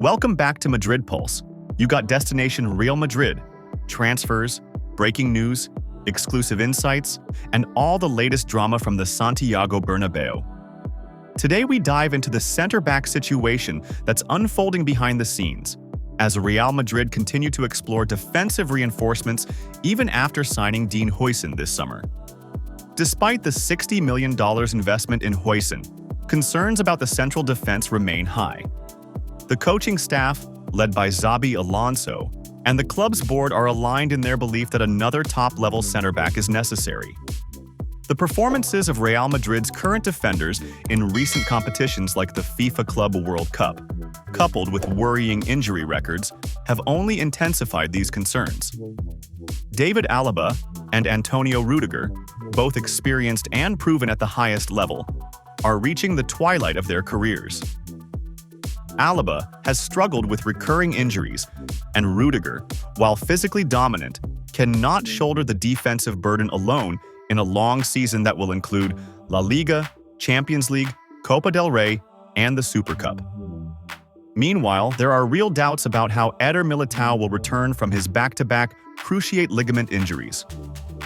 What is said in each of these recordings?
Welcome back to Madrid Pulse. You got destination Real Madrid, transfers, breaking news, exclusive insights, and all the latest drama from the Santiago Bernabeu. Today we dive into the center-back situation that's unfolding behind the scenes, as Real Madrid continue to explore defensive reinforcements even after signing Dean Huijsen this summer. Despite the $60 million investment in Huijsen, concerns about the central defense remain high. The coaching staff, led by Xabi Alonso, and the club's board are aligned in their belief that another top-level center-back is necessary. The performances of Real Madrid's current defenders in recent competitions like the FIFA Club World Cup, coupled with worrying injury records, have only intensified these concerns. David Alaba and Antonio Rudiger, both experienced and proven at the highest level, are reaching the twilight of their careers. Alaba has struggled with recurring injuries, and Rudiger, while physically dominant, cannot shoulder the defensive burden alone in a long season that will include La Liga, Champions League, Copa del Rey, and the Super Cup. Meanwhile, there are real doubts about how Eder Militao will return from his back-to-back cruciate ligament injuries.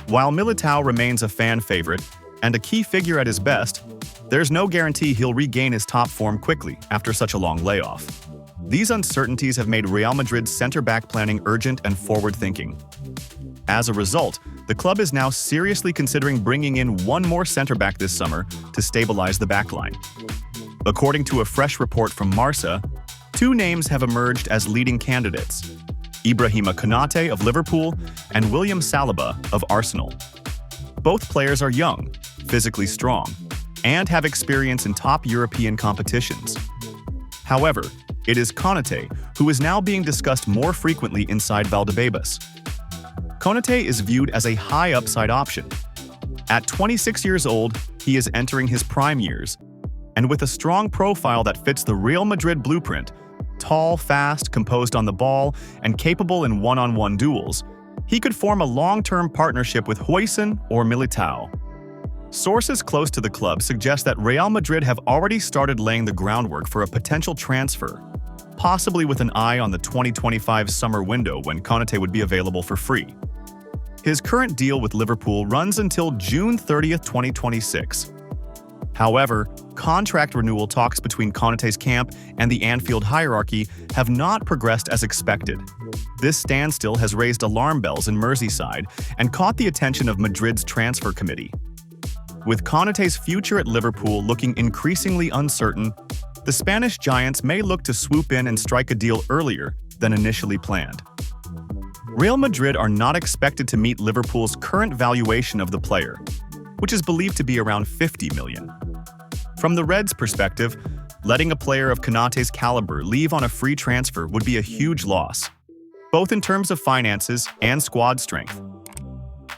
While Militao remains a fan favorite and a key figure at his best, there's no guarantee he'll regain his top form quickly after such a long layoff. These uncertainties have made Real Madrid's center-back planning urgent and forward-thinking. As a result, the club is now seriously considering bringing in one more center-back this summer to stabilize the backline. According to a fresh report from Marca, two names have emerged as leading candidates: Ibrahima Konate of Liverpool and William Saliba of Arsenal. Both players are young, physically strong, and have experience in top European competitions. However, it is Konate who is now being discussed more frequently inside Valdebebas. Konate is viewed as a high-upside option. At 26 years old, he is entering his prime years, and with a strong profile that fits the Real Madrid blueprint, tall, fast, composed on the ball, and capable in one-on-one duels, he could form a long-term partnership with Huijsen or Militao. Sources close to the club suggest that Real Madrid have already started laying the groundwork for a potential transfer, possibly with an eye on the 2025 summer window when Konate would be available for free. His current deal with Liverpool runs until June 30, 2026. However, contract renewal talks between Konate's camp and the Anfield hierarchy have not progressed as expected. This standstill has raised alarm bells in Merseyside and caught the attention of Madrid's transfer committee. With Konate's future at Liverpool looking increasingly uncertain, the Spanish giants may look to swoop in and strike a deal earlier than initially planned. Real Madrid are not expected to meet Liverpool's current valuation of the player, which is believed to be around $50 million. From the Reds' perspective, letting a player of Konate's caliber leave on a free transfer would be a huge loss, both in terms of finances and squad strength.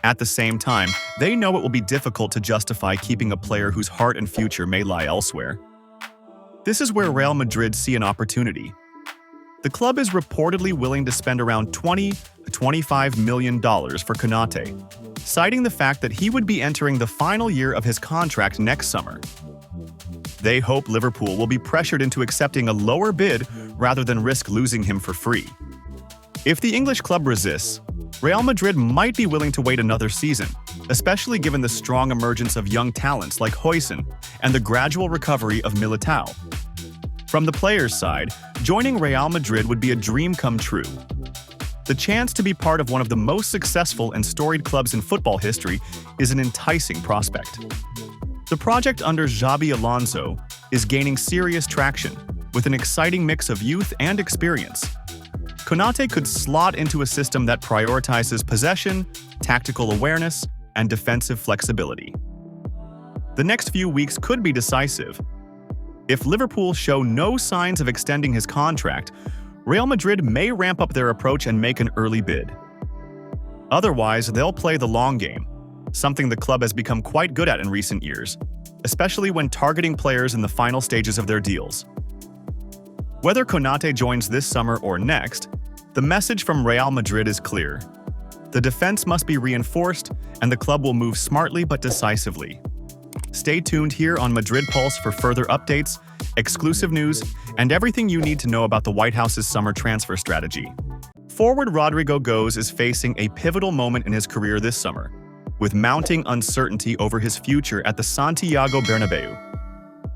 At the same time, they know it will be difficult to justify keeping a player whose heart and future may lie elsewhere. This is where Real Madrid see an opportunity. The club is reportedly willing to spend around $20 to $25 million for Konate, citing the fact that he would be entering the final year of his contract next summer. They hope Liverpool will be pressured into accepting a lower bid rather than risk losing him for free. If the English club resists, Real Madrid might be willing to wait another season, especially given the strong emergence of young talents like Huijsen and the gradual recovery of Militao. From the players' side, joining Real Madrid would be a dream come true. The chance to be part of one of the most successful and storied clubs in football history is an enticing prospect. The project under Xabi Alonso is gaining serious traction, with an exciting mix of youth and experience. Konate could slot into a system that prioritizes possession, tactical awareness, and defensive flexibility. The next few weeks could be decisive. If Liverpool show no signs of extending his contract, Real Madrid may ramp up their approach and make an early bid. Otherwise, they'll play the long game, something the club has become quite good at in recent years, especially when targeting players in the final stages of their deals. Whether Konate joins this summer or next, the message from Real Madrid is clear. The defense must be reinforced, and the club will move smartly but decisively. Stay tuned here on Madrid Pulse for further updates exclusive news, and everything you need to know about the White House's summer transfer strategy. Forward Rodrigo Goes is facing a pivotal moment in his career this summer, with mounting uncertainty over his future at the Santiago Bernabeu.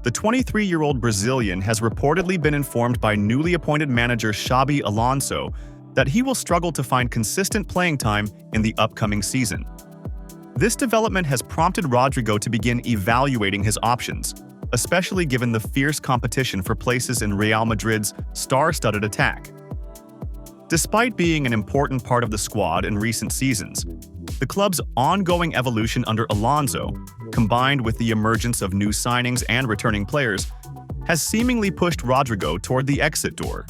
The 23-year-old Brazilian has reportedly been informed by newly appointed manager Xabi Alonso that he will struggle to find consistent playing time in the upcoming season. This development has prompted Rodrigo to begin evaluating his options, especially given the fierce competition for places in Real Madrid's star-studded attack. Despite being an important part of the squad in recent seasons, the club's ongoing evolution under Alonso, combined with the emergence of new signings and returning players, has seemingly pushed Rodrigo toward the exit door.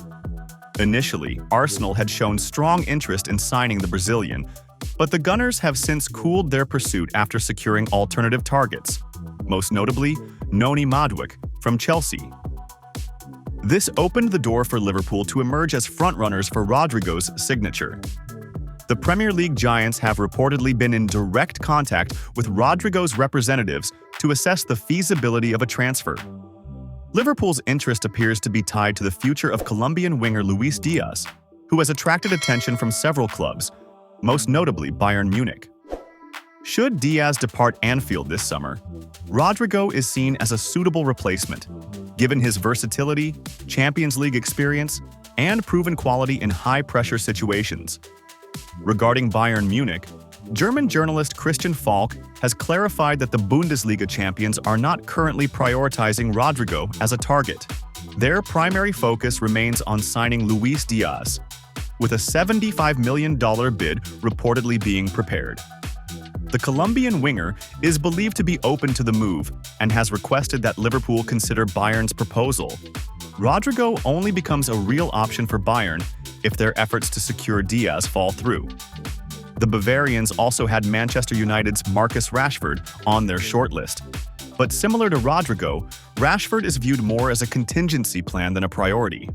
Initially, Arsenal had shown strong interest in signing the Brazilian, but the Gunners have since cooled their pursuit after securing alternative targets, most notably Noni Madueke from Chelsea. This opened the door for Liverpool to emerge as frontrunners for Rodrigo's signature. The Premier League giants have reportedly been in direct contact with Rodrigo's representatives to assess the feasibility of a transfer. Liverpool's interest appears to be tied to the future of Colombian winger Luis Diaz, who has attracted attention from several clubs, most notably Bayern Munich. Should Diaz depart Anfield this summer, Rodrigo is seen as a suitable replacement, given his versatility, Champions League experience, and proven quality in high-pressure situations. Regarding Bayern Munich, German journalist Christian Falk has clarified that the Bundesliga champions are not currently prioritizing Rodrigo as a target. Their primary focus remains on signing Luis Diaz, with a $75 million bid reportedly being prepared. The Colombian winger is believed to be open to the move and has requested that Liverpool consider Bayern's proposal. Rodrigo only becomes a real option for Bayern if their efforts to secure Diaz fall through. The Bavarians also had Manchester United's Marcus Rashford on their shortlist. But similar to Rodrigo, Rashford is viewed more as a contingency plan than a priority.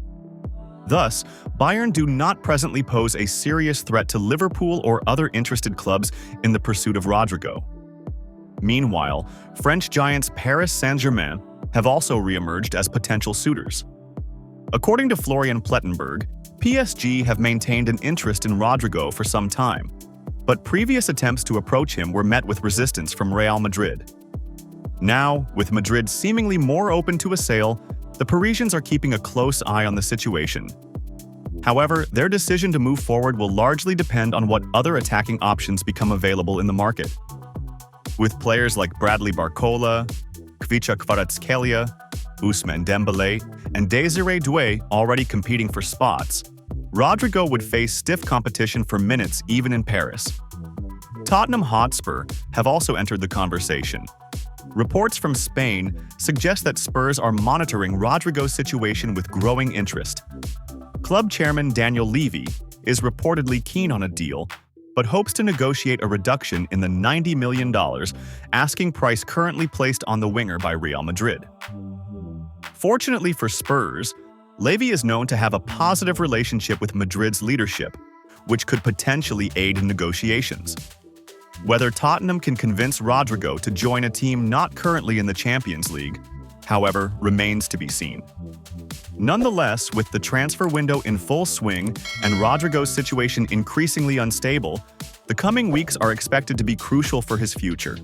Thus, Bayern do not presently pose a serious threat to Liverpool or other interested clubs in the pursuit of Rodrigo. Meanwhile, French giants Paris Saint-Germain have also re-emerged as potential suitors. According to Florian Plettenberg, PSG have maintained an interest in Rodrigo for some time, but previous attempts to approach him were met with resistance from Real Madrid. Now, with Madrid seemingly more open to a sale, the Parisians are keeping a close eye on the situation. However, their decision to move forward will largely depend on what other attacking options become available in the market. With players like Bradley Barcola, Kvicha Kvaratskhelia, Ousmane Dembélé, and Désiré Doué already competing for spots, Rodrigo would face stiff competition for minutes even in Paris. Tottenham Hotspur have also entered the conversation. Reports from Spain suggest that Spurs are monitoring Rodrigo's situation with growing interest. Club chairman Daniel Levy is reportedly keen on a deal, but hopes to negotiate a reduction in the $90 million asking price currently placed on the winger by Real Madrid. Fortunately for Spurs, Levy is known to have a positive relationship with Madrid's leadership, which could potentially aid in negotiations. Whether Tottenham can convince Rodrigo to join a team not currently in the Champions League, however, remains to be seen. Nonetheless, with the transfer window in full swing and Rodrigo's situation increasingly unstable, the coming weeks are expected to be crucial for his future.